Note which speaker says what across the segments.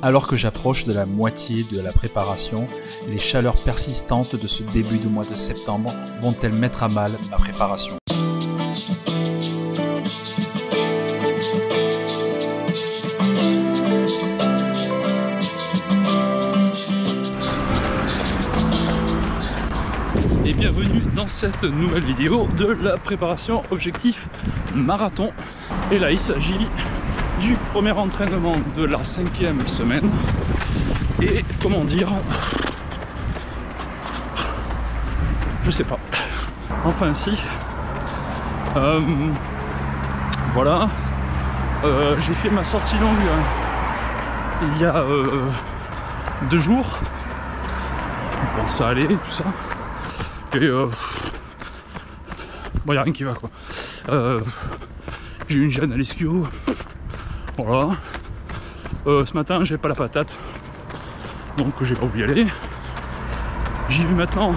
Speaker 1: Alors que j'approche de la moitié de la préparation, les chaleurs persistantes de ce début de mois de septembre vont-elles mettre à mal ma préparation ?
Speaker 2: Et bienvenue dans cette nouvelle vidéo de la préparation objectif marathon. Et là il s'agit du premier entraînement de la 5e semaine. Et comment dire, je sais pas. Enfin si. Voilà. J'ai fait ma sortie longue il y a 2 jours. Bon, ça allait, tout ça. Et bon, y a rien qui va quoi. J'ai eu une gêne à l'ischio. Voilà. Ce matin, j'ai pas la patate. Donc j'ai pas voulu y aller. J'y vais maintenant.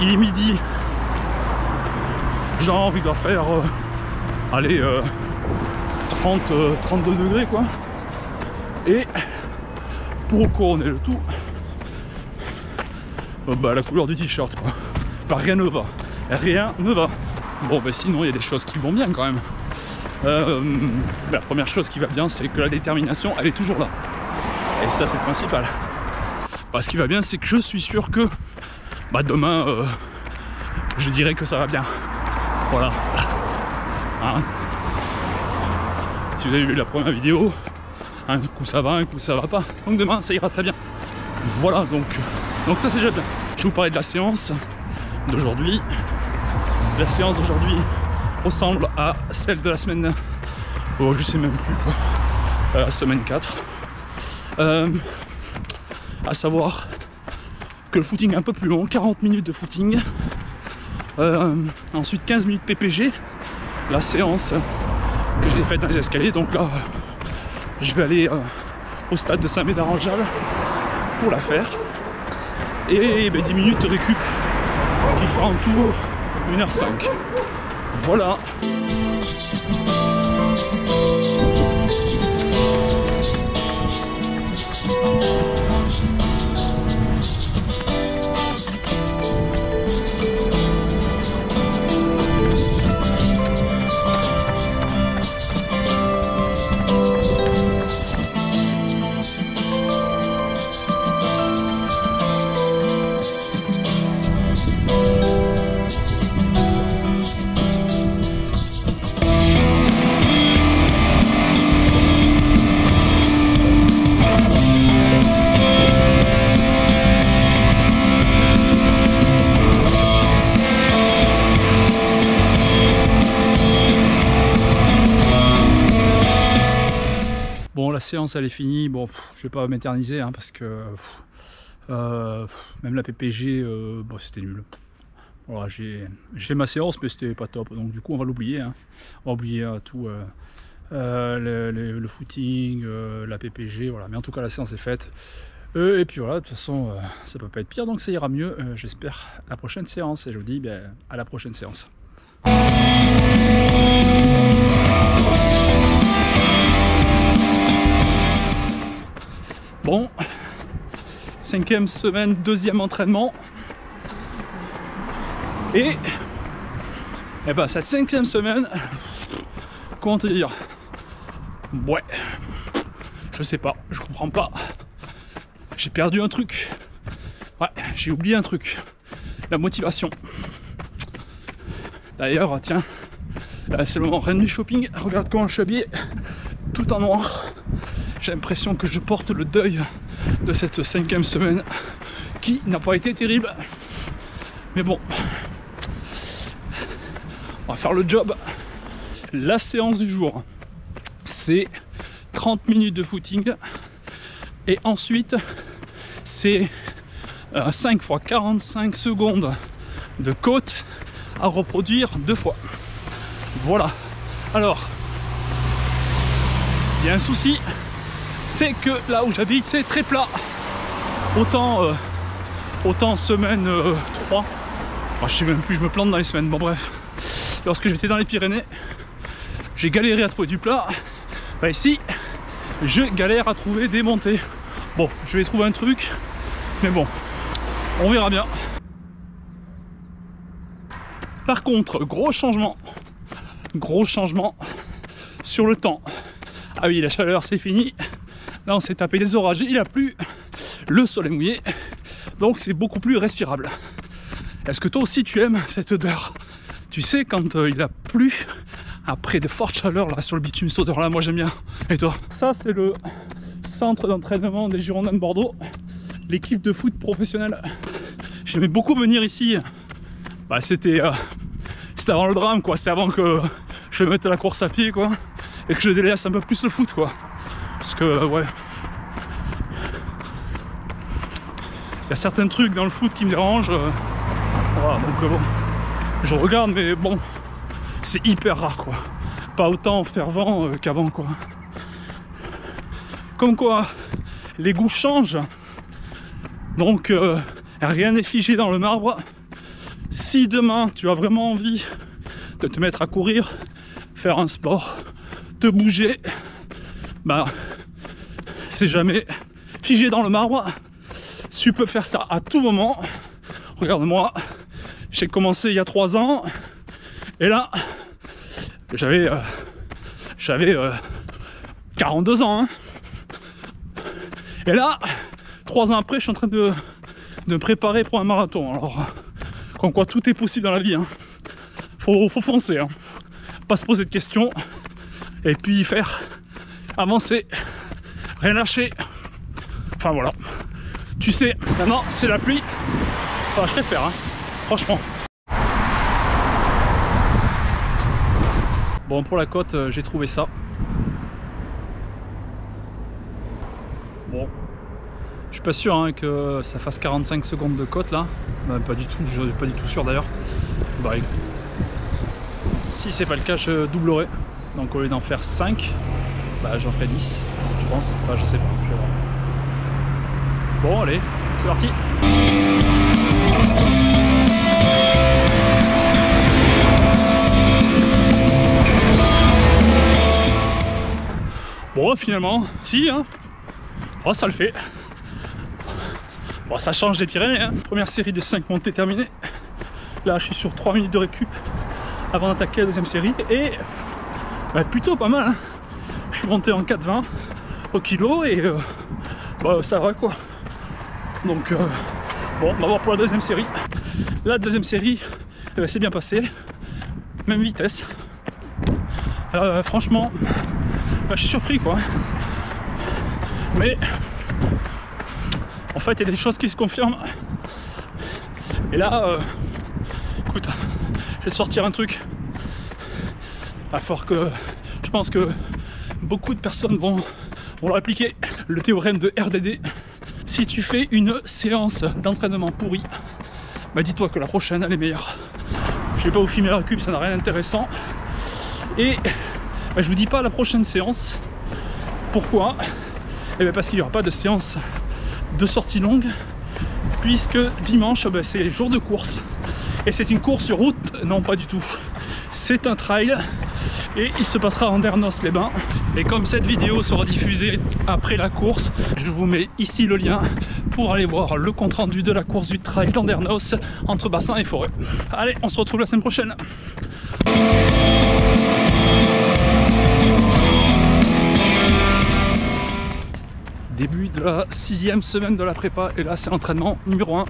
Speaker 2: Il est midi. Genre, il doit faire allez, 32 degrés quoi. Et pour couronner le tout, bah, la couleur du t-shirt quoi. Enfin, rien ne va. Rien ne va. Bon bah sinon il y a des choses qui vont bien quand même. La première chose qui va bien, c'est que la détermination elle est toujours là. Et ça c'est le principal. Bah, ce qui va bien, c'est que je suis sûr que bah, demain je dirais que ça va bien. Voilà. Hein, si vous avez vu la première vidéo, un coup ça va, un coup ça va pas. Donc demain ça ira très bien. Voilà, donc ça c'est déjà bien. Je vais vous parler de la séance d'aujourd'hui. La séance d'aujourd'hui ressemble à celle de la semaine, oh, je sais même plus quoi, la semaine 4. À savoir que le footing est un peu plus long, 40 minutes de footing. Ensuite 15 minutes PPG. La séance que j'ai faite dans les escaliers. Donc là, je vais aller au stade de Saint-Médard-en-Jalles pour la faire. Et 10 minutes de récup qui fera en tout 1h05. Voilà. Bon, la séance elle est finie. Bon, je vais pas m'éterniser hein, parce que même la PPG, bon, c'était nul. Voilà, j'ai fait ma séance, mais c'était pas top. Donc du coup, on va l'oublier. Hein. On va oublier tout le footing, la PPG. Voilà. Mais en tout cas, la séance est faite. Et puis voilà, de toute façon, ça peut pas être pire, donc ça ira mieux. J'espère la prochaine séance. Et je vous dis à la prochaine séance. Bon, 5e semaine, 2e entraînement. Et ben cette 5e semaine, comment te dire, ouais, je sais pas, je comprends pas. J'ai perdu un truc. Ouais, j'ai oublié un truc. La motivation. D'ailleurs, tiens, c'est le moment reine du shopping. Regarde comment je suis habillé, tout en noir. J'ai l'impression que je porte le deuil de cette 5e semaine qui n'a pas été terrible. Mais bon, on va faire le job. La séance du jour, c'est 30 minutes de footing. Et ensuite, c'est 5 x 45 secondes de côte à reproduire 2 fois. Voilà. Alors, il y a un souci. C'est que là où j'habite, c'est très plat. Autant semaine 3. Oh, je sais même plus, je me plante dans les semaines. Bon bref. Lorsque j'étais dans les Pyrénées, j'ai galéré à trouver du plat. Bah ici, je galère à trouver des montées. Bon, je vais trouver un truc, mais bon, on verra bien. Par contre, gros changement sur le temps. Ah oui, la chaleur c'est fini. Là on s'est tapé des orages, il a plu, le sol est mouillé, donc c'est beaucoup plus respirable. Est-ce que toi aussi tu aimes cette odeur? Tu sais, quand il a plu, après de fortes chaleurs là sur le bitume, cette odeur là, moi j'aime bien. Et toi? Ça c'est le centre d'entraînement des Girondins de Bordeaux, l'équipe de foot professionnelle. J'aimais beaucoup venir ici. Bah, c'était avant le drame quoi, c'était avant que je mette la course à pied quoi, et que je délaisse un peu plus le foot quoi. Parce que ouais, il y a certains trucs dans le foot qui me dérangent. Voilà, donc bon, je regarde, mais bon, c'est hyper rare quoi. Pas autant fervent qu'avant quoi. Comme quoi, les goûts changent. Donc rien n'est figé dans le marbre. Si demain tu as vraiment envie de te mettre à courir, faire un sport, te bouger, bah c'est jamais figé dans le marbre. Tu peux faire ça à tout moment. Regarde-moi, j'ai commencé il y a 3 ans et là j'avais 42 ans hein. Et là 3 ans après je suis en train de me préparer pour un marathon. Alors comme quoi tout est possible dans la vie hein. Faut foncer hein. Pas se poser de questions et puis faire avancer, rien lâcher. Enfin voilà, tu sais, maintenant c'est la pluie. Enfin, je préfère hein, franchement. Bon, pour la côte j'ai trouvé ça. Bon, je suis pas sûr hein, que ça fasse 45 secondes de côte là. Ben, pas du tout, je suis pas du tout sûr d'ailleurs. Bah, si c'est pas le cas, je doublerai. Donc au lieu d'en faire 5, bah, j'en ferai 10, je pense. Enfin, je sais pas, je vais voir. Bon, allez, c'est parti. Bon, finalement, si, hein. Oh, ça le fait. Bon, ça change des Pyrénées, hein. Première série des 5 montées terminée. Là, je suis sur 3 minutes de récup avant d'attaquer la deuxième série. Et bah, plutôt pas mal, hein. Je suis monté en 4,20 au kilo et bah, ça va quoi. Donc, bon, on va voir pour la deuxième série. La deuxième série, eh ben, c'est bien passé. Même vitesse. Franchement, bah, je suis surpris quoi. Mais en fait, il y a des choses qui se confirment. Et là, écoute, je vais sortir un truc. Il va falloir que je pense que beaucoup de personnes vont le répliquer. Le théorème de RDD. Si tu fais une séance d'entraînement pourrie, bah dis-toi que la prochaine elle est meilleure. Je vais pas vous filmer la récup, ça n'a rien d'intéressant. Et bah, je vous dis pas la prochaine séance. Pourquoi? Et bien parce qu'il n'y aura pas de séance de sortie longue, puisque dimanche bah, c'est jour de course. Et c'est une course sur route? Non, pas du tout. C'est un trail et il se passera en Andernos-les-Bains. Et comme cette vidéo sera diffusée après la course, je vous mets ici le lien pour aller voir le compte rendu de la course du trail d'Andernos entre Bassin et Forêt. Allez, on se retrouve la semaine prochaine. Début de la 6e semaine de la prépa et là c'est l'entraînement numéro 1.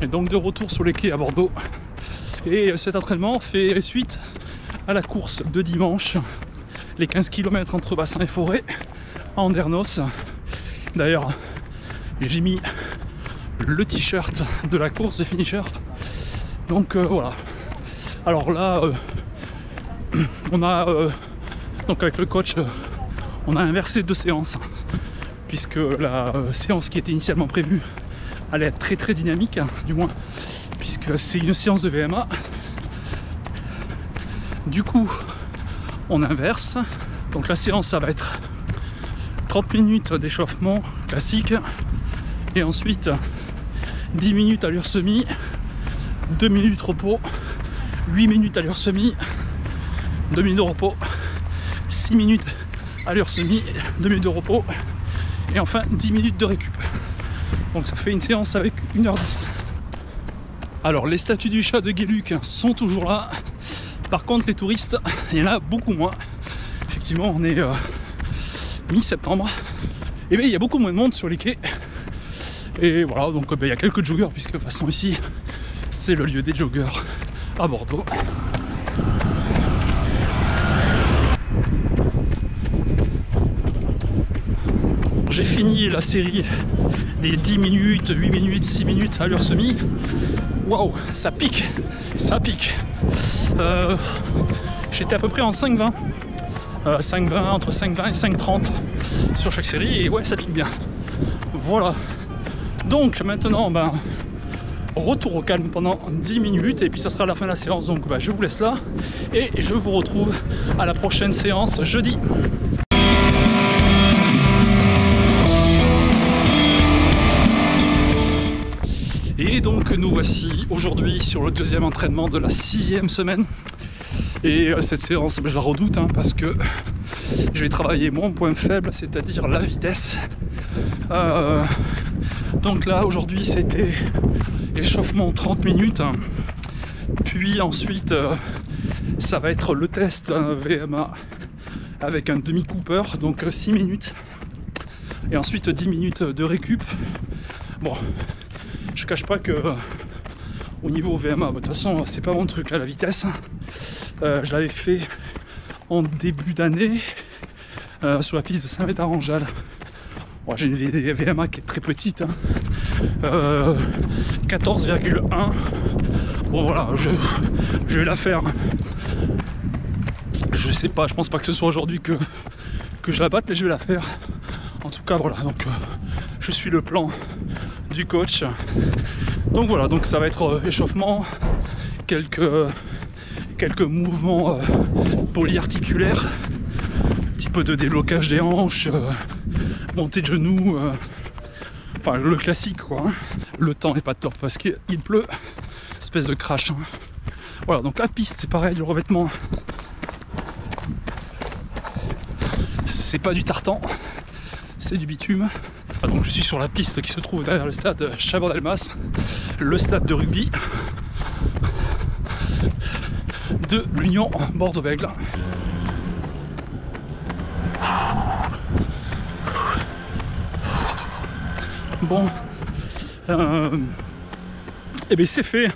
Speaker 2: Et donc de retour sur les quais à Bordeaux. Et cet entraînement fait suite à la course de dimanche, les 15 km entre Bassin et Forêt à Andernos. D'ailleurs, j'ai mis le t-shirt de la course de finisher. Donc voilà. Alors là, on a donc avec le coach, on a inversé 2 séances, puisque la séance qui était initialement prévue allait être très dynamique, du moins, puisque c'est une séance de VMA. Du coup, on inverse. Donc la séance, ça va être 30 minutes d'échauffement classique, et ensuite 10 minutes allure semi, 2 minutes repos, 8 minutes allure semi, 2 minutes de repos, 6 minutes allure semi, 2 minutes de repos, et enfin 10 minutes de récup. Donc ça fait une séance avec 1h10. Alors les statues du chat de Guéluc sont toujours là. Par contre les touristes, il y en a beaucoup moins. Effectivement on est mi-septembre. Et bien il y a beaucoup moins de monde sur les quais. Et voilà, donc il y a quelques joggeurs, puisque de toute façon ici c'est le lieu des joggeurs à Bordeaux. J'ai fini la série des 10 minutes, 8 minutes, 6 minutes à l'heure semi. Waouh, ça pique, ça pique. J'étais à peu près en 5,20. 5,20, entre 5,20 et 5,30 sur chaque série, et ouais, ça pique bien. Voilà. Donc maintenant, retour au calme pendant 10 minutes, et puis ça sera la fin de la séance. Donc je vous laisse là, et je vous retrouve à la prochaine séance jeudi. Et donc nous voici aujourd'hui sur le deuxième entraînement de la 6e semaine. Et cette séance, je la redoute parce que je vais travailler mon point faible, c'est-à-dire la vitesse. Donc là aujourd'hui c'était échauffement 30 minutes. Puis ensuite ça va être le test VMA avec un demi-cooper, donc 6 minutes. Et ensuite 10 minutes de récup. Bon, je cache pas que au niveau VMA, de toute façon c'est pas mon truc là, la vitesse. Je l'avais fait en début d'année sur la piste de Saint-Médard-en-Jalles. Bon, j'ai une VMA qui est très petite, 14,1. Bon voilà, je vais la faire. Je sais pas, je pense pas que ce soit aujourd'hui que je la batte, mais je vais la faire. En tout cas voilà, donc je suis le plan du coach. Donc voilà, donc ça va être échauffement, quelques mouvements polyarticulaires, un petit peu de déblocage des hanches, montée de genoux, enfin le classique quoi. Le temps n'est pas top parce qu'il pleut, espèce de crash. Voilà, donc la piste c'est pareil, le revêtement c'est pas du tartan, c'est du bitume. Donc je suis sur la piste qui se trouve derrière le stade Chabandelmas, le stade de rugby de l'Union Bordeaux-Bègles. Bon, et bien c'est fait.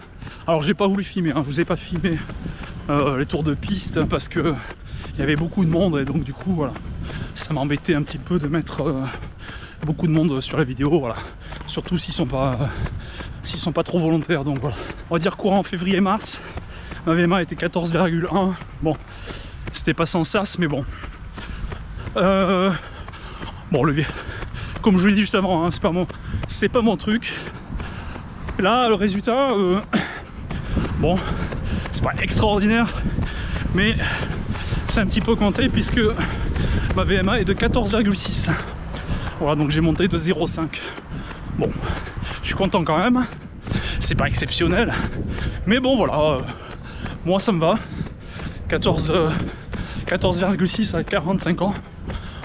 Speaker 2: Alors j'ai pas voulu filmer, je vous ai pas filmé les tours de piste parce que il y avait beaucoup de monde et donc du coup voilà, ça m'embêtait un petit peu de mettre beaucoup de monde sur la vidéo, voilà. Surtout s'ils sont pas trop volontaires. Donc voilà, on va dire courant février-mars. Ma VMA était 14,1. Bon, c'était pas sans sas, mais bon. Bon, comme je vous l'ai dit juste avant, c'est pas mon truc. Là, le résultat, bon, c'est pas extraordinaire, mais c'est un petit peu compté puisque ma VMA est de 14,6. Voilà, donc j'ai monté de 0,5. Bon, je suis content quand même. C'est pas exceptionnel, mais bon voilà, moi ça me va. 14,6 à 45 ans.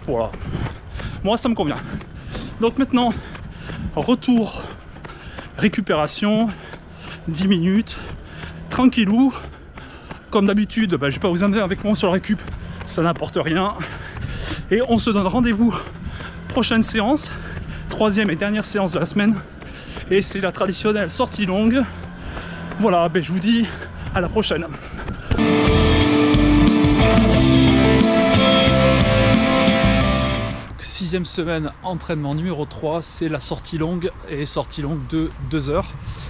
Speaker 2: Voilà, moi ça me convient. Donc maintenant, retour, récupération, 10 minutes, tranquillou. Comme d'habitude, je vais pas vous emmener avec moi sur la récup, ça n'apporte rien. Et on se donne rendez-vous prochaine séance, 3e et dernière séance de la semaine, et c'est la traditionnelle sortie longue. Voilà, je vous dis à la prochaine. Sixième semaine, entraînement numéro 3, c'est la sortie longue, et sortie longue de 2 heures.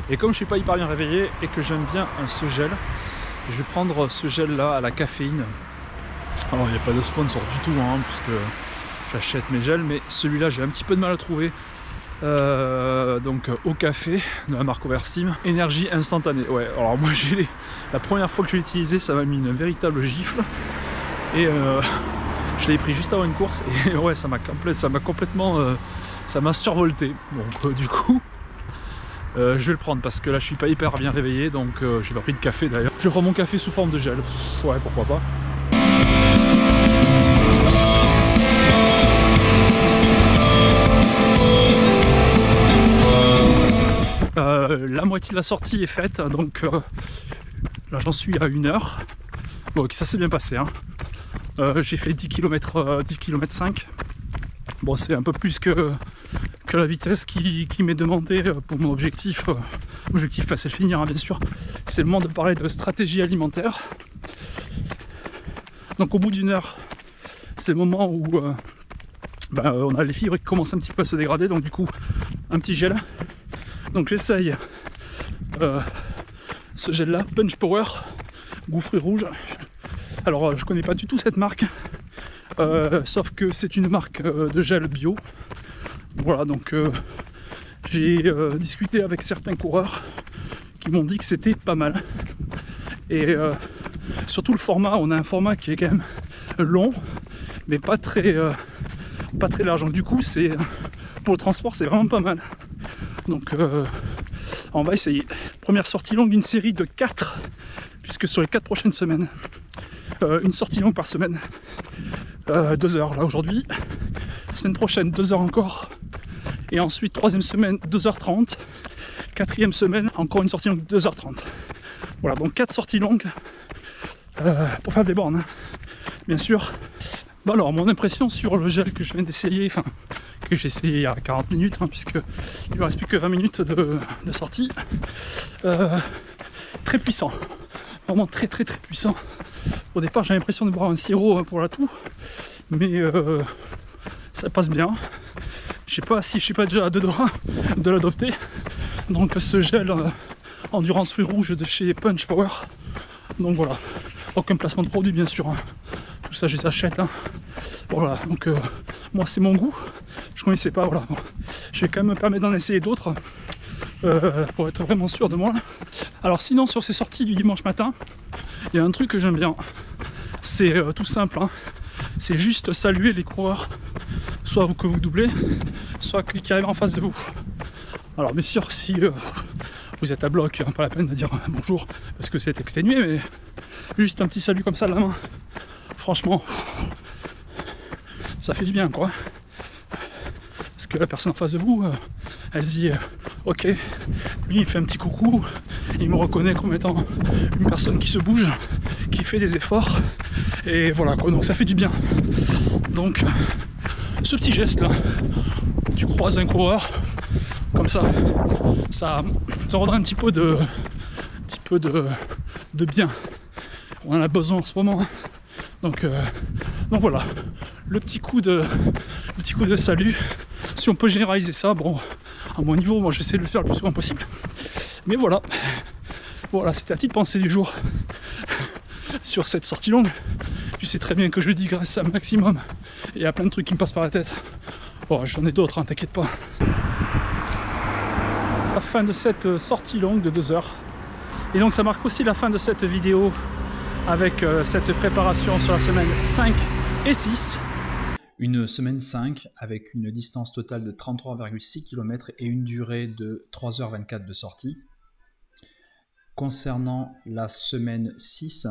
Speaker 2: Et comme je suis pas hyper bien réveillé et que j'aime bien ce gel, je vais prendre ce gel là à la caféine. Alors il n'y a pas de sponsor du tout, puisque j'achète mes gels, mais celui-là j'ai un petit peu de mal à trouver. Donc au café de la marque Oversteam, énergie instantanée. Ouais, alors moi la première fois que je l'ai utilisé, ça m'a mis une véritable gifle. Et je l'ai pris juste avant une course et ouais, ça m'a complètement, ça m'a survolté. Donc du coup, Je vais le prendre parce que là je suis pas hyper bien réveillé, donc j'ai pas pris de café d'ailleurs. Je prends mon café sous forme de gel. Ouais, pourquoi pas. La moitié de la sortie est faite, donc là j'en suis à 1 heure. Bon, ça s'est bien passé, hein. J'ai fait 10 km 5. Bon, c'est un peu plus que la vitesse qui m'est demandée pour mon objectif. L'objectif, c'est le finir, hein, bien sûr. C'est le moment de parler de stratégie alimentaire. Donc au bout d'1 heure, c'est le moment où on a les fibres qui commencent un petit peu à se dégrader, donc du coup un petit gel. Donc j'essaye ce gel là, Punch Power, goût fruits rouges. Alors je connais pas du tout cette marque, sauf que c'est une marque de gel bio. Voilà, donc j'ai discuté avec certains coureurs qui m'ont dit que c'était pas mal. Et surtout le format, on a un format qui est quand même long, mais pas très large. Donc du coup, pour le transport, c'est vraiment pas mal. Donc on va essayer. Première sortie longue d'une série de 4, puisque sur les 4 prochaines semaines, une sortie longue par semaine, 2 heures là aujourd'hui. Semaine prochaine, 2 heures encore. Et ensuite, 3e semaine, 2h30. 4e semaine, encore une sortie longue, 2h30. Voilà, donc 4 sorties longues pour faire des bornes, hein, bien sûr. Bon alors, mon impression sur le gel que je viens d'essayer, enfin, que j'ai essayé il y a 40 minutes, hein, puisque il ne me reste plus que 20 minutes de sortie. Très puissant, vraiment très puissant. Au départ, j'ai l'impression de boire un sirop pour la toux, mais ça passe bien. Je sais pas si je suis pas déjà à 2 doigts de l'adopter. Donc ce gel endurance fruits rouges de chez Punch Power. Donc voilà, aucun placement de produit bien sûr, hein. Tout ça je les achète, hein. Voilà, donc moi c'est mon goût, je connaissais pas, voilà. Bon, je vais quand même me permettre d'en essayer d'autres pour être vraiment sûr de moi. Alors sinon, sur ces sorties du dimanche matin, il y a un truc que j'aime bien, c'est tout simple, hein. C'est juste saluer les coureurs, soit que vous doublez, soit qui arrivent en face de vous. Alors bien sûr, si vous êtes à bloc, pas la peine de dire bonjour parce que c'est exténué, mais juste un petit salut comme ça de la main, franchement, ça fait du bien, quoi. Parce que la personne en face de vous, elle dit ok, lui il fait un petit coucou, il me reconnaît comme étant une personne qui se bouge, qui fait des efforts, et voilà quoi, donc ça fait du bien. Donc ce petit geste là, tu croises un coureur comme ça rendra un petit peu de bien. On en a besoin en ce moment, hein. Donc voilà, le petit coup de salut. Si on peut généraliser ça, bon, à mon niveau, moi j'essaie de le faire le plus souvent possible. Mais voilà, c'était la petite pensée du jour sur cette sortie longue. Tu sais très bien que je digresse un maximum. Il y a plein de trucs qui me passent par la tête. Bon, j'en ai d'autres, hein, t'inquiète pas. La fin de cette sortie longue de 2 heures. Et donc ça marque aussi la fin de cette vidéo avec cette préparation sur la semaine 5 et 6.
Speaker 1: Une semaine 5 avec une distance totale de 33,6 km et une durée de 3h24 de sortie. Concernant la semaine 6,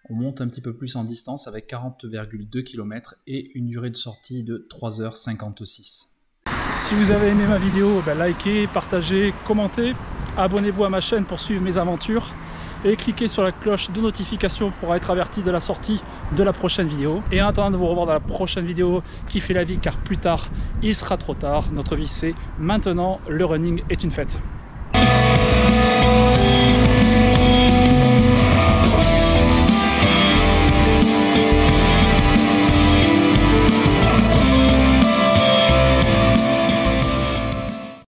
Speaker 1: on monte un petit peu plus en distance avec 40,2 km et une durée de sortie de 3h56.
Speaker 2: Si vous avez aimé ma vidéo, likez, partagez, commentez, abonnez-vous à ma chaîne pour suivre mes aventures et cliquez sur la cloche de notification pour être averti de la sortie de la prochaine vidéo. Et en attendant de vous revoir dans la prochaine vidéo, kiffez la vie car plus tard il sera trop tard. Notre vie c'est maintenant, le running est une fête.